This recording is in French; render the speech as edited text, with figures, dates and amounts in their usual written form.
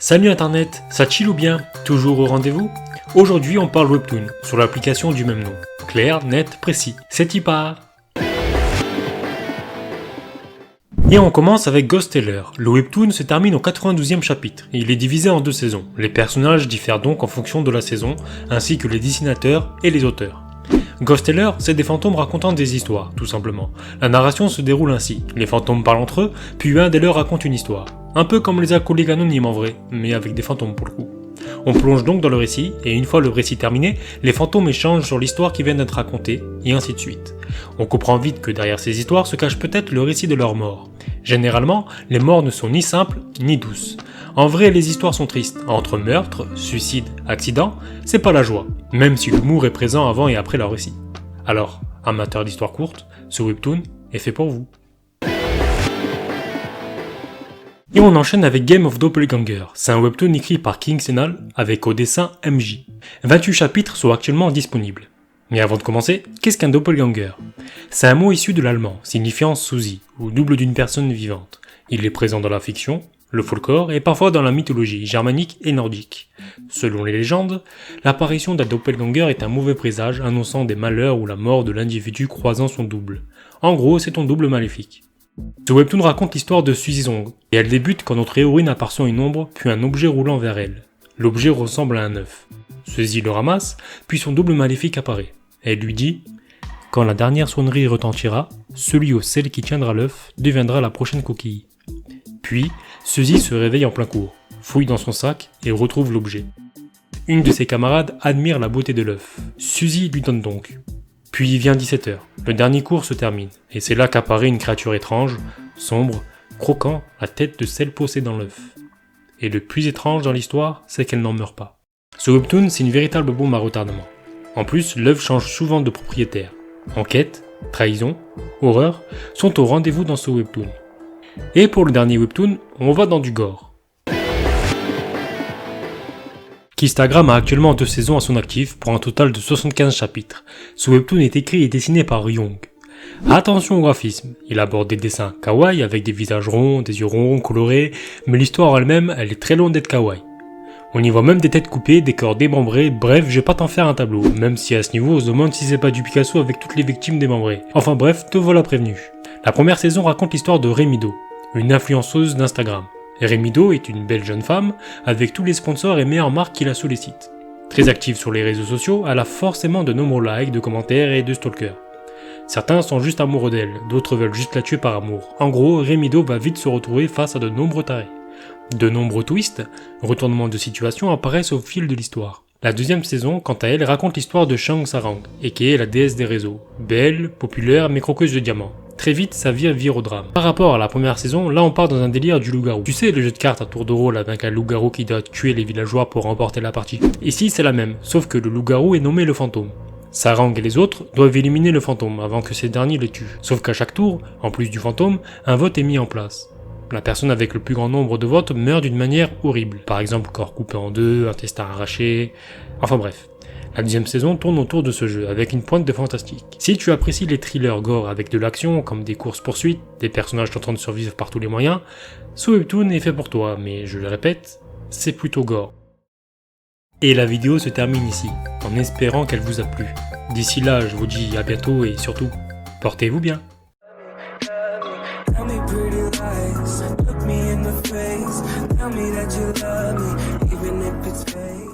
Salut internet, ça chill ou bien? Toujours au rendez-vous? Aujourd'hui on parle webtoon, sur l'application du même nom. Clair, net, précis. C'est y part! Et on commence avec Ghost Teller. Le webtoon se termine au 92e chapitre. Il est divisé en deux saisons. Les personnages diffèrent donc en fonction de la saison, ainsi que les dessinateurs et les auteurs. Ghost Teller, c'est des fantômes racontant des histoires, tout simplement. La narration se déroule ainsi. Les fantômes parlent entre eux, puis un des leurs raconte une histoire. Un peu comme les alcooliques anonymes en vrai, mais avec des fantômes pour le coup. On plonge donc dans le récit, et une fois le récit terminé, les fantômes échangent sur l'histoire qui vient d'être racontée, et ainsi de suite. On comprend vite que derrière ces histoires se cache peut-être le récit de leur mort. Généralement, les morts ne sont ni simples, ni douces. En vrai, les histoires sont tristes. Entre meurtre, suicide, accident, c'est pas la joie, même si l'humour est présent avant et après leur récit. Alors, amateurs d'histoires courtes, ce webtoon est fait pour vous. Et on enchaîne avec Game of Doppelganger. C'est un webtoon écrit par King Senal avec au dessin MJ. 28 chapitres sont actuellement disponibles. Mais avant de commencer, qu'est-ce qu'un doppelganger? C'est un mot issu de l'allemand, signifiant sosie, ou double d'une personne vivante. Il est présent dans la fiction, le folklore et parfois dans la mythologie germanique et nordique. Selon les légendes, l'apparition d'un doppelganger est un mauvais présage annonçant des malheurs ou la mort de l'individu croisant son double. En gros, c'est ton double maléfique. Ce webtoon raconte l'histoire de Suzy Zong, et elle débute quand notre héroïne aperçoit une ombre, puis un objet roulant vers elle. L'objet ressemble à un œuf. Suzy le ramasse, puis son double maléfique apparaît. Elle lui dit « Quand la dernière sonnerie retentira, celui ou celle qui tiendra l'œuf deviendra la prochaine coquille. » Puis, Suzy se réveille en plein cours, fouille dans son sac et retrouve l'objet. Une de ses camarades admire la beauté de l'œuf. Suzy lui donne donc. Puis il vient 17h, le dernier cours se termine, et c'est là qu'apparaît une créature étrange, sombre, croquant la tête de celle possédant l'œuf. Et le plus étrange dans l'histoire, c'est qu'elle n'en meurt pas. Ce webtoon, c'est une véritable bombe à retardement. En plus, l'œuf change souvent de propriétaire. Enquête, trahison, horreur sont au rendez-vous dans ce webtoon. Et pour le dernier webtoon, on va dans du gore. Kistagram a actuellement 2 saisons à son actif pour un total de 75 chapitres. Ce webtoon est écrit et dessiné par Ryong. Attention au graphisme, il aborde des dessins kawaii avec des visages ronds, des yeux ronds, colorés, mais l'histoire elle-même, elle est très loin d'être kawaii. On y voit même des têtes coupées, des corps démembrés, bref, je vais pas t'en faire un tableau, même si à ce niveau on se demande si c'est pas du Picasso avec toutes les victimes démembrées. Enfin bref, te voilà prévenu. La première saison raconte l'histoire de Remido, une influenceuse d'Instagram. Remido est une belle jeune femme, avec tous les sponsors et meilleures marques qui la sollicitent. Très active sur les réseaux sociaux, elle a forcément de nombreux likes, de commentaires et de stalkers. Certains sont juste amoureux d'elle, d'autres veulent juste la tuer par amour. En gros, Remido va vite se retrouver face à de nombreux tarés. De nombreux twists, retournements de situation apparaissent au fil de l'histoire. La deuxième saison, quant à elle, raconte l'histoire de Shang Sarang, qui est la déesse des réseaux. Belle, populaire, mais croqueuse de diamants. Très vite, sa vie vire au drame. Par rapport à la première saison, là on part dans un délire du loup-garou. Tu sais, le jeu de cartes à tour de rôle avec un loup-garou qui doit tuer les villageois pour remporter la partie. Ici, c'est la même, sauf que le loup-garou est nommé le fantôme. Sarang et les autres doivent éliminer le fantôme avant que ces derniers le tuent. Sauf qu'à chaque tour, en plus du fantôme, un vote est mis en place. La personne avec le plus grand nombre de votes meurt d'une manière horrible. Par exemple, corps coupé en deux, intestin arraché... Enfin bref. La deuxième saison tourne autour de ce jeu, avec une pointe de fantastique. Si tu apprécies les thrillers gore avec de l'action, comme des courses-poursuites, des personnages tentant de survivre par tous les moyens, ce webtoon est fait pour toi, mais je le répète, c'est plutôt gore. Et la vidéo se termine ici, en espérant qu'elle vous a plu. D'ici là, je vous dis à bientôt et surtout, portez-vous bien. Tell me pretty lies, look me in the face, tell me that you love me, even if it's fake.